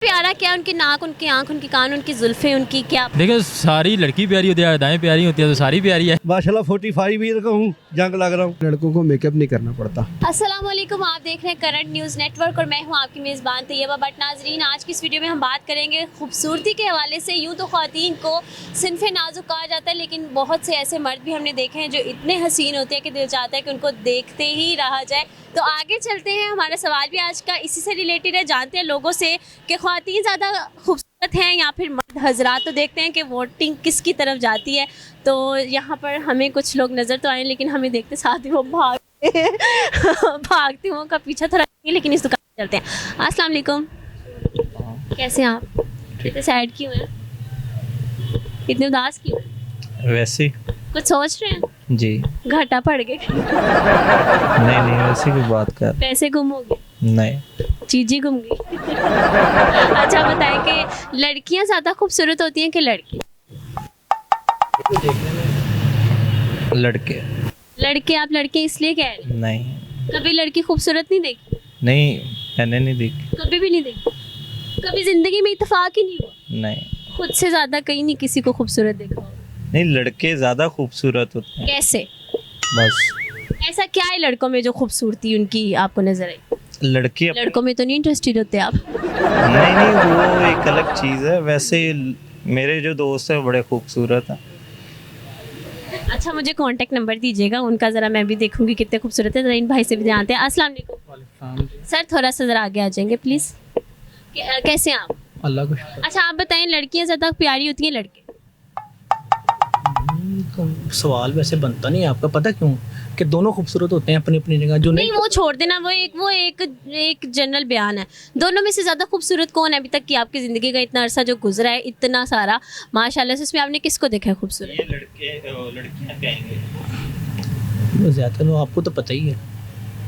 प्यारा क्या उनकी नाक, उनकी आंख, उनकी कान, उनकी जुल्फे, उनकी क्या? देखो सारी लड़की प्यारी होती है, अदाएं प्यारी होती है, तो सारी प्यारी है। माशाल्लाह 45 ईयर का हूँ, जंग लग रहा हूँ। लड़कों को मेकअप नहीं करना पड़ता। अस्सलाम वालेकुम, आप देख रहे हैं करंट न्यूज़ नेटवर्क और मैं हूं आपकी मेज़बान तैयबा भट्ट। नाज़रीन, आज की इस वीडियो में हम बात करेंगे खूबसूरती के हवाले से। यूँ तो ख़वातीन को सिन्फ़े नाजुक कहा जाता है, लेकिन बहुत से ऐसे मर्द भी हमने देखे हैं जो इतने हसीन होते हैं कि दिल चाहता है कि उनको देखते ही रहा जाए। तो आगे चलते हैं, हमारा सवाल भी आज का इसी से रिलेटेड है। जानते हैं लोगों से कि ख़वातीन ज़्यादा खूबसूरत हैं या फिर मर्द हजरात। तो देखते हैं कि वोटिंग किसकी तरफ जाती है। तो यहाँ पर हमें कुछ लोग नज़र तो आए, लेकिन हमें देखते साथ ही वो भागते हुए का पीछा थोड़ा, लेकिन इस दुकान में चलते हैं। अस्सलाम वालेकुम, कैसे हैं आप? इतने सैड क्यों हैं, इतने उदास क्यों हैं? वैसे कुछ सोच रहे हैं? जी घाटा पड़ गए? नहीं वैसे की बात कर। पैसे गुम हो गए? नहीं चीज़ें गुम गई? अच्छा बताएं कि लड़कियां ज़्यादा खूबसूरत होती हैं कि लड़के? लड़के। लड़के, आप लड़के इसलिए कह रहे हैं? नहीं कभी लड़की खूबसूरत नहीं देखी? नहीं मैंने नहीं देखी। कभी भी नहीं देखी? कभी जिंदगी में इत्तेफाक ही नहीं हुआ? नहीं खुद से ज्यादा कहीं नहीं किसी को खूबसूरत देखा हो? नहीं लड़के ज्यादा खूबसूरत होते हैं कैसे? बस। ऐसा क्या है लड़कों में जो खूबसूरती उनकी आपको नजर आई? लड़के लड़कों में तो नहीं इंटरेस्टेड होते आप? नहीं वो एक अलग चीज़ है। वैसे मेरे जो दोस्त हैं बड़े खूबसूरत हैं। अच्छा, मुझे कांटेक्ट नंबर दीजिएगा उनका, ज़रा मैं भी देखूंगी कितने खूबसूरत है। ज़रा इन भाई से भी जानते हैं। अस्सलाम वालेकुम सर, थोड़ा सा ज़रा आगे आ जाएंगे प्लीज़। कैसे हैं आप? अल्लाह को अच्छा आप बताएं, लड़कियां ज़्यादा प्यारी होती हैं लड़के? तो सवाल वैसे बनता नहीं है आपका, पता क्यों? कि दोनों खूबसूरत होते हैं अपनी अपनी जगह। जो नहीं वो छोड़ देना, वो एक जनरल बयान है। दोनों में से ज़्यादा खूबसूरत कौन है अभी तक की आपकी ज़िंदगी का इतना अरसा जो गुजरा है, इतना सारा माशाल्लाह से, उसमें आपने किसको देखा है खूबसूरत? ये लड़के लड़कियां कहेंगे ज़्यादातर वो आपको तो पता ही है,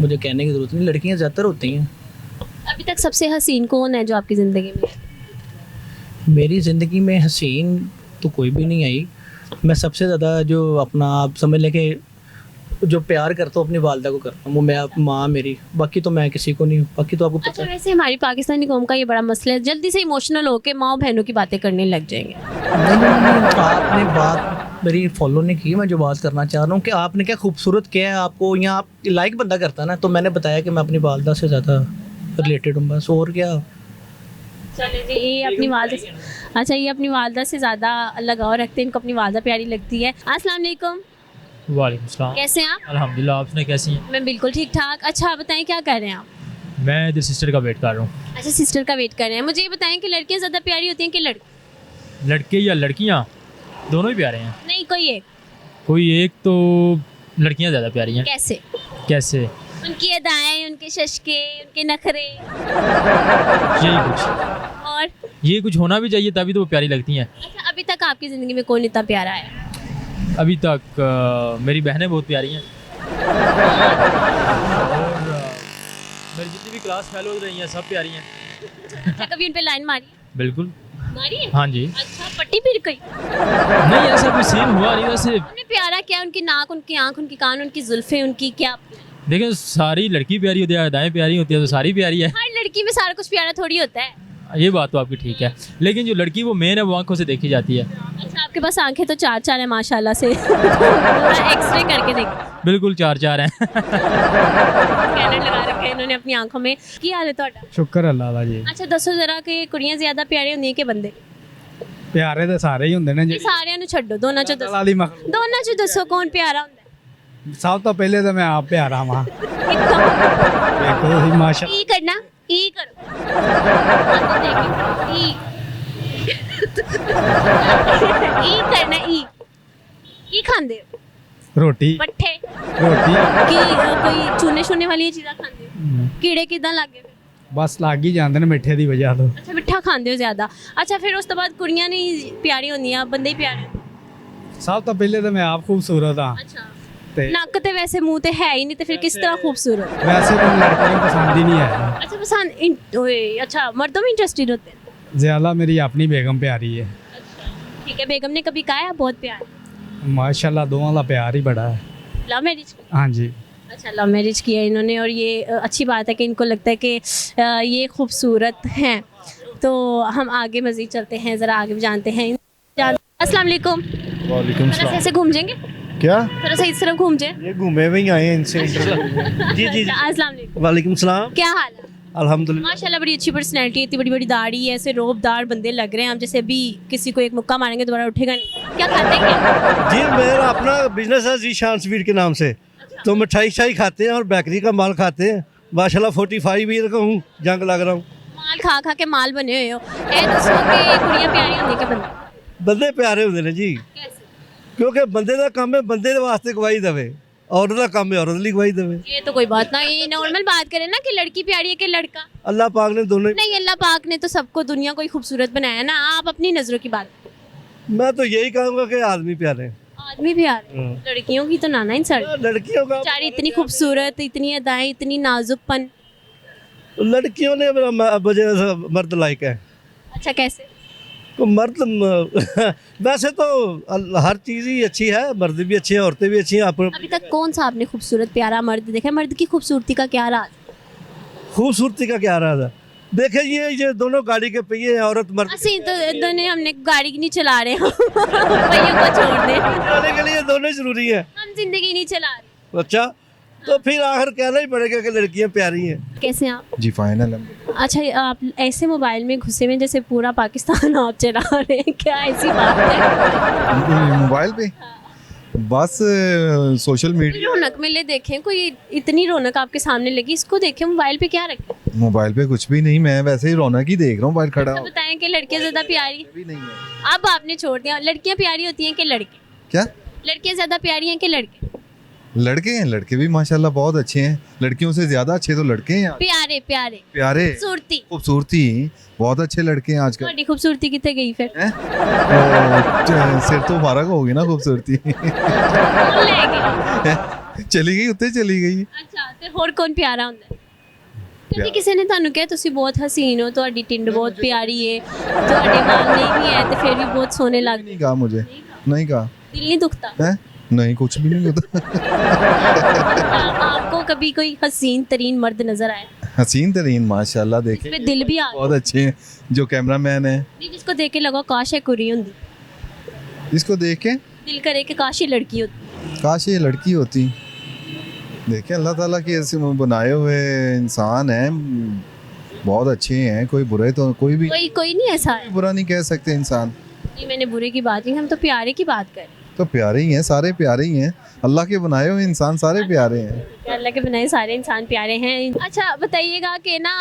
मुझे कहने की ज़रूरत नहीं। लड़कियाँ ज़्यादातर होती हैं। अभी तक सबसे हसीन कौन है जो आपकी ज़िंदगी में है? मेरी ज़िंदगी में हसीन तो कोई भी नहीं आई। मैं सबसे ज़्यादा जो अपना आप समझ लें कि जो प्यार करता हूँ अपनी वालदा को करता हूँ, वो मैं माँ मेरी। बाकी तो मैं किसी को नहीं हूँ, बाकी तो आपको पता अच्छा है। वैसे हमारी पाकिस्तानी कौम का ये बड़ा मसला है, जल्दी से इमोशनल होके माँ बहनों की बातें करने लग जाएंगे। नहीं, आपने बात मेरी फॉलो नहीं की। मैं जो बात करना चाह रहा हूँ कि आपने क्या खूबसूरत किया है आपको, या आप लाइक बंदा करता है ना, तो मैंने बताया कि मैं अपनी वालदा से ज़्यादा रिलेटेड हूँ, बस। और क्या? चले जी, ये अपनी वालदा से, अच्छा ये अपनी वालदा से ज़्यादा लगाव रखते हैं, इनको अपनी वालदा प्यारी लगती है। अस्सलाम वालेकुम, वालेकुम सलाम। कैसे हैं आप? अल्हम्दुलिल्लाह, आपने कैसी हैं? मैं बिल्कुल ठीक ठाक। अच्छा आप बताएं क्या कर रहे हैं आप? मैं इधर सिस्टर का वेट कर रहा हूँ। अच्छा सिस्टर का वेट कर रहे हैं। मुझे ये बताएं कि लड़कियां ज़्यादा प्यारी होती हैं कि लड़के? लड़के या लड़कियाँ दोनों ही प्यारे हैं। नहीं कोई एक। कोई एक तो लड़कियाँ ज़्यादा प्यारी हैं। कैसे? कैसे? उनकी अदाएं, उनके शशके, उनके नखरे यही कुछ, और ये कुछ होना भी चाहिए, तभी तो वो प्यारी लगती हैं। अच्छा अभी तक आपकी ज़िंदगी में कौन इतना प्यारा है? अभी तक मेरी बहनें बहुत प्यारी हैं और मेरी जितनी भी क्लास फेलो रही हैं सब प्यारी हैं। अच्छा कभी उन पे लाइन मारी? बिल्कुल। मारी है? हाँ जी। अच्छा पट्टी फिर गई? नहीं ऐसा कोई सीन हुआ नहीं, वैसे उन्हें प्यारा क्या, उनकी नाक, उनकी आंख, उनकी कान, उनकी जुल्फे, उनकी क्या? देखें सारी लड़की प्यारी होती है, अदाएं प्यारी होती है, तो सारी प्यारी है। हर लड़की में सारा कुछ प्यारा थोड़ी होता है। ये बात तो आपकी ठीक है, लेकिन जो लड़की वो मेन है वो आंखों से देखी जाती है। अच्छा आपके पास आंखें तो चार चार है माशाल्लाह से। पूरा एक्सरे करके देख, बिल्कुल चार चार हैं। स्कैनर लगा रखे हैं इन्होंने अपनी आंखों में। की हाल है ਤੁਹਾਡਾ? शुक्र अल्लाह दा जी। अच्छा दसो जरा कि कुड़ियां ज्यादा प्यारे ਹੁੰਦੀਆਂ ਕਿ ਬੰਦੇ? प्यारे तो सारे ही होंगे ना जी। ਸਾਰਿਆਂ ਨੂੰ ਛੱਡੋ, ਦੋਨਾਂ ਚੋਂ ਦੱਸੋ, वाली मखलूक। ਦੋਨਾਂ ਚੋਂ ਦੱਸੋ कौन प्यारा ਹੁੰਦਾ है? सब तो पहले तो मैं आप प्यारा वहाँ कितना? देखो ही माशा। ई करना, ई करो। ई ई करना, ई खांदे हो? रोटी पट्ठे रोटी की कोई चूने शूने वाली चीज़ां खांदे हो? कीड़े किदां ਲੱਗੇ? बस लग ही जाते हैं मिठे की वजह तो। अच्छा मिठा खांदे हो ज़्यादा। अच्छा फिर उस तो बाद कुड़ियां नहीं प्यारी होंदियां, बंदे ही प्यारे? सब तो पहले तो मैं आप खूबसूरत हाँ। अच्छा ते नक ते वैसे मुंह ते है ही नहीं, तो फिर किस तरह खूबसूरत? वैसे तो लड़कियां पसंद ही नहीं है। अच्छा पसंद ओए, अच्छा मर्दों में इंटरेस्टेड होते हैं? ज़्यादा मेरी अपनी बेगम प्यारी है। ठीक है, बेगम ने कभी कहा है बहुत प्यार? माशाल्लाह दोनों का प्यार ही बड़ा है। Love marriage? हाँ जी। अच्छा लव मैरिज किया इन्होंने, और ये अच्छी बात है कि इनको लगता है कि ये खूबसूरत हैं। तो हम आगे मज़ीद चलते हैं, ज़रा आगे भी जानते हैं। अस्सलाम वालेकुम। वालेकुम थोड़ा सा ऐसे घूम जाएंगे, क्या थोड़ा सा इस तरफ घूम जाए। ये घूमे हुए ही आए हैं इनसे जी जी अस्सलाम वालेकुम, वालेकुम सलाम। क्या हाल है? अल्हम्दुलिल्लाह। माशाल्लाह बड़ी अच्छी पर्सनैलिटी है, इतनी बड़ी बड़ी दाढ़ी है, ऐसे रोबदार बंदे लग रहे हैं। हम जैसे अभी किसी को एक मुक्का मारेंगे दोबारा उठेगा नहीं। क्या खाते हैं क्या? जी मेरा अपना बिजनेस है जीशान स्वीट के नाम से, तो मिठाई शाई खाते हैं और बेकरी का माल खाते हैं। माशाल्लाह 45 ईयर का हूँ, जंग लग रहा हूँ। माल खा खा के माल बने हुए हो। ए दोस्तों के कुड़ियां प्यारी होने के बंदे बंदे प्यारे होंगे ने जी, कैसे? क्योंकि बंदे का काम है बंदे दे वास्ते गवाही देवे, औरत का काम है औरत ली गवाही देवे। ये तो कोई बात ना, ये नॉर्मल बात करें ना कि लड़की प्यारी है कि लड़का। अल्लाह पाक ने दोनों, नहीं, अल्लाह पाक ने तो सबको दुनिया को ही खूबसूरत बनाया ना। आप अपनी नजरों की बात, मैं तो यही कहूँगा कि आदमी प्यारे हैं। आदमी प्यारे, लड़कियों की तो नाना इंसान। लड़कियों का, बेचारी इतनी खूबसूरत, इतनी अदाएं, इतनी नाजुकपन। लड़कियों ने मेरा वजह मर्द लाइक है। अच्छा, कैसे? तो मर्द वैसे तो हर चीज़ ही अच्छी है, मर्द भी अच्छे हैं, औरतें भी अच्छी हैं। अभी तक कौन सा आपने खूबसूरत प्यारा मर्द देखा है? मर्द की खूबसूरती का क्या राज? खूबसूरती का क्या रहा था? देखे ये दोनों गाड़ी के पहिए हैं, औरत मर्द ਅਸੀਂ तो दोनों हमने गाड़ी नहीं चला रहे हम पहियों को छोड़ दे, चलाने के लिए दोनों जरूरी है। हम जिंदगी नहीं चला रहे। अच्छा, तो फिर आखिर कहना ही पड़ेगा कि लड़कियां प्यारी हैं। कैसे हैं आप? जी फाइनल। अच्छा, आप ऐसे मोबाइल में घुसे हुए जैसे पूरा पाकिस्तान आप चला रहे हैं, क्या ऐसी बात है? मोबाइल पे बस सोशल मीडिया। रौनक मेले देखें, कोई इतनी रौनक आपके सामने लगी, इसको देखें। मोबाइल पे क्या रखें? मोबाइल पे कुछ भी नहीं, मैं वैसे ही रौनक ही देख रहा हूँ बाहर खड़ा तो बताएं कि लड़कियां ज्यादा प्यारी भी नहीं है। अब आपने छोड़ दिया, लड़कियां प्यारी होती हैं कि लड़के? क्या लड़कियां ज्यादा प्यारी हैं कि लड़के? लड़के हैं, लड़के भी माशाल्लाह बहुत अच्छे हैं। लड़कियों से ज्यादा अच्छे तो लड़के हैं यार। प्यारे प्यारे प्यारे खूबसूरती, खूबसूरती बहुत अच्छे लड़के हैं आजकल। ਤੁਹਾਡੀ खूबसूरती कितने गई फिर? हैं? सिर तो फारग होगी ना खूबसूरती। कौन ले गया? चली गई उत्ते चली गई। ਅੱਛਾ, ਤੇ ਹੋਰ ਕੌਣ ਪਿਆਰਾ ਹੁੰਦਾ ਹੈ? ਕਦੀ ਕਿਸੇ ਨੇ ਤੁਹਾਨੂੰ ਕਿਹਾ ਤੁਸੀਂ ਬਹੁਤ ਹਸੀਨ ਹੋ, ਤੁਹਾਡੀ ਟਿੰਡ ਬਹੁਤ ਪਿਆਰੀ ਹੈ, ਤੁਹਾਡੇ ਵਾਲ ਨਹੀਂ ਵੀ ਹੈ ਤੇ ਫਿਰ ਵੀ ਬਹੁਤ ਸੋਹਣੇ ਲੱਗਦੇ? नहीं कहा मुझे, नहीं कहा। दिल नहीं दुखता? है नहीं, कुछ भी नहीं होता। आपको कभी कोई हसीन तरीन मर्द नजर आया हसीन तरीन माशाल्लाह देखे जिसमें दिल भी आ गया? बहुत अच्छे हैं जो कैमरामैन है। नहीं, जिसको देख के लगा काश है कुरी होंदी, इसको देख के दिल करे कि काश ही लड़की होती। काश ये लड़की होती। देखे अल्लाह ताला के ऐसे बनाए हुए इंसान हैं, बहुत अच्छे हैं, कोई बुरे तो कोई भी कोई नहीं ऐसा है। बुरा नहीं कह सकते इंसान। नहीं, मैंने बुरे की बात नहीं, हम तो प्यारे की बात कर रहे तो प्यारे ही हैं, सारे प्यारे ही हैं। अल्लाह के बनाए हुए इंसान सारे प्यारे हैं। हैं। अल्लाह के बनाए सारे इंसान प्यारे हैं। अच्छा बताइएगा कि ना,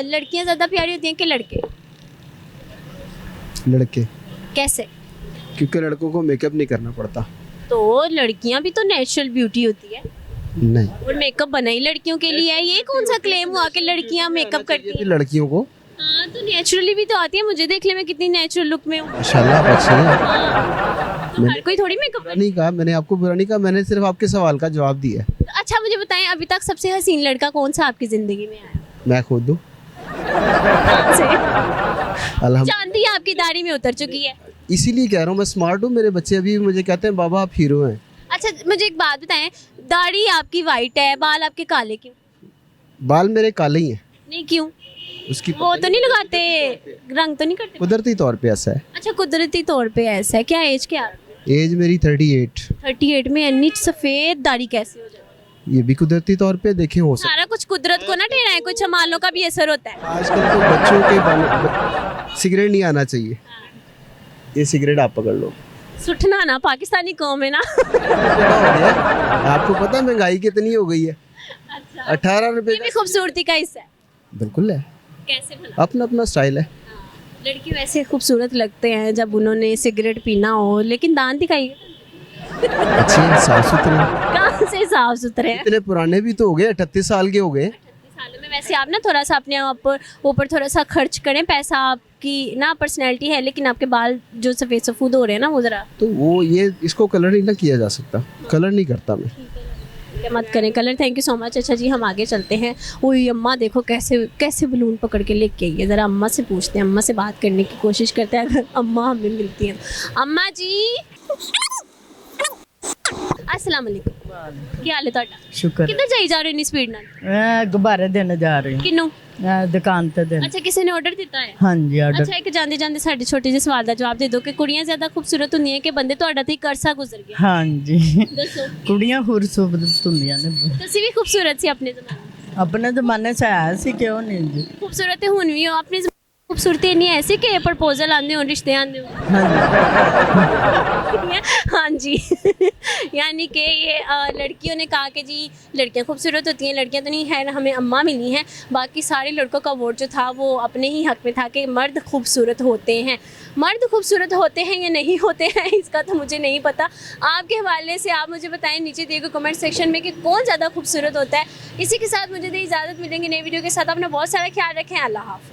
लड़कियां ज्यादा प्यारी होती हैं कि लड़के? लड़के, कैसे? क्योंकि लड़कों को मेकअप नहीं करना पड़ता। तो लड़कियां भी तो नेचुरल ब्यूटी होती है, नहीं, और मेकअप बना ही लड़कियों के लिए है। ये कौन सा क्लेम हुआ कि लड़कियां मेकअप करती ये हैं? लड़कियों को हाँ, तो नेचुरली भी तो आती है। मुझे देख ले, मैं कितनी नेचुरल लुक में हूँ। माशाल्लाह आप अच्छे हैं। तो हर कोई थोड़ी मेकअप बुरा नहीं कहा मैंने, आपको बुरा नहीं कहा मैंने, सिर्फ आपके सवाल का जवाब दिया है। अच्छा मुझे बताएं, अभी तक सबसे हसीन लड़का कौन सा आपकी जिंदगी में आया? मैं खुद हूँ। कहाँ से? अल्हम्दुलिल्लाह, चांदी आपकी दाढ़ी में उतर चुकी है। इसीलिए कह रहा हूँ मैं स्मार्ट हूँ। मेरे बच्चे अभी मुझे कहते हैं बाबा आप हीरो हैं। अच्छा मुझे एक बात बताएं, दाढ़ी आपकी वाइट है, बाल आपके काले क्यों? बाल मेरे काले ही हैं। नहीं क्यों? उसकी वो तो नहीं लगाते, रंग तो नहीं करते? कुदरती तौर पे ऐसा है। अच्छा कुदरती तौर पे ऐसा है। क्या एज क्या? एज मेरी 38। 38 में इतनी सफेद दाढ़ी कैसे हो जाती है? ये भी कुदरती तौर पे देखें हो सकता सारा कुछ कुदरत को ना ठहराए, कुछ हमालों का भी असर होता है। है। आजकल तो बच्चों के बालों सिगरेट नहीं आना चाहिए। ये सिगरेट आप पकड़ लो। सुठना ना, पाकिस्तानी कौम है ना। क्या हो गया? आपको पता है महंगाई कितनी हो गई है? अच्छा, 18 रुपए ये भी खूबसूरती का हिस्सा है। बिल्कुल है, कैसे भला? अपना अपना स्टाइल है। लड़की वैसे खूबसूरत लगते हैं जब उन्होंने सिगरेट पीना हो, लेकिन दांत दिखाइए अच्छे हैं, साफ सुथरे हैं। कहाँ से साफ सुथरे हैं? इतने पुराने भी तो हो गए, 38 साल के हो गए। 38 सालों में वैसे आप ना थोड़ा सा अपने ऊपर थोड़ा सा खर्च करें पैसा। आपकी ना पर्सनैलिटी है, लेकिन आपके बाल जो सफ़ेद सफूद हो रहे हैं ना, वो ज़रा तो वो ये इसको कलर नहीं ना किया जा सकता, कलर नहीं करता मैं। मत करें colour. Thank you so much. अच्छा जी, हम आगे चलते हैं। ओए अम्मा देखो कैसे कैसे बलून पकड़ के लेके आई है। ज़रा अम्मा से पूछते हैं, अम्मा से बात करने की कोशिश करते हैं, अगर अम्मा हमें मिलती हैं। अम्मा जी अस्सलाम वालेकुम, ਕੀ ਹਾਲ ਹੈ ਤੁਹਾਡਾ? ਸ਼ੁਕਰ ਕਿੱਧਰ ਜਾਈ ਜਾ ਰਹੇ ਹੋ ਇੰਨੀ ਸਪੀਡ ਨਾਲ? ਮੈਂ ਗੁਬਾਰੇ ਦੇਣ ਜਾ ਰਹੀ ਕਿਨੂੰ? ਦੁਕਾਨ ਤੇ ਦੇ ਅੱਛਾ ਕਿਸੇ ਨੇ ਆਰਡਰ ਦਿੱਤਾ ਹੈ ਹਾਂਜੀ ਆਰਡਰ ਅੱਛਾ ਇੱਕ ਜਾਂਦੇ ਜਾਂਦੇ ਸਾਡੇ ਛੋਟੇ ਜਿਹੇ ਸਵਾਲ ਦਾ ਜਵਾਬ ਦੇ ਦਿਓ ਕਿ ਕੁੜੀਆਂ ਜ਼ਿਆਦਾ ਖੂਬਸੂਰਤ ਹੁੰਦੀਆਂ ਕਿ ਬੰਦੇ ਤੁਹਾਡਾ ਤੇ ਇੱਕ ਅਰਸਾ ਗੁਜ਼ਰ ਗਿਆ ਹਾਂਜੀ ਦੱਸੋ ਕੁੜੀਆਂ ਖੂਬਸੂਰਤ ਹੁੰਦੀਆਂ ਨੇ ਤੁਸੀਂ ਵੀ ਖੂਬਸੂਰਤ ਸੀ ਆਪਣੇ ਜ਼ਮਾਨੇ ਆਪਣੇ ਜ਼ਮਾਨੇ 'ਚ ਹੈ ਸੀ ਕਿਉਂ ਨਹੀਂ ਜੀ ਖੂਬਸੂਰਤ ਤੇ ਹੁਣ ਵੀ ਹੋ ਆਪਣੀ ਜ਼ਮਾਨੇ खूबसूरती इतनी ऐसी कि प्रपोजल आते हो रिश्ते आते हो ਹਾਂਜੀ हाँ जी यानी कि ये लड़कियों ने कहा कि जी लड़कियां खूबसूरत होती हैं लड़कियां तो नहीं है हमें अम्मा मिली हैं बाकी सारे लड़कों का वोट जो था वो अपने ही हक में था कि मर्द खूबसूरत होते हैं मर्द खूबसूरत होते हैं या नहीं होते हैं इसका तो मुझे नहीं पता आपके हवाले से आप मुझे बताएं नीचे दिए गए कमेंट सेक्शन में कि कौन ज़्यादा खूबसूरत होता है इसी के साथ मुझे दी इजाज़त मिलेंगे नई वीडियो के साथ अपना बहुत सारा ख्याल रखें अल्लाह हाफ़िज़।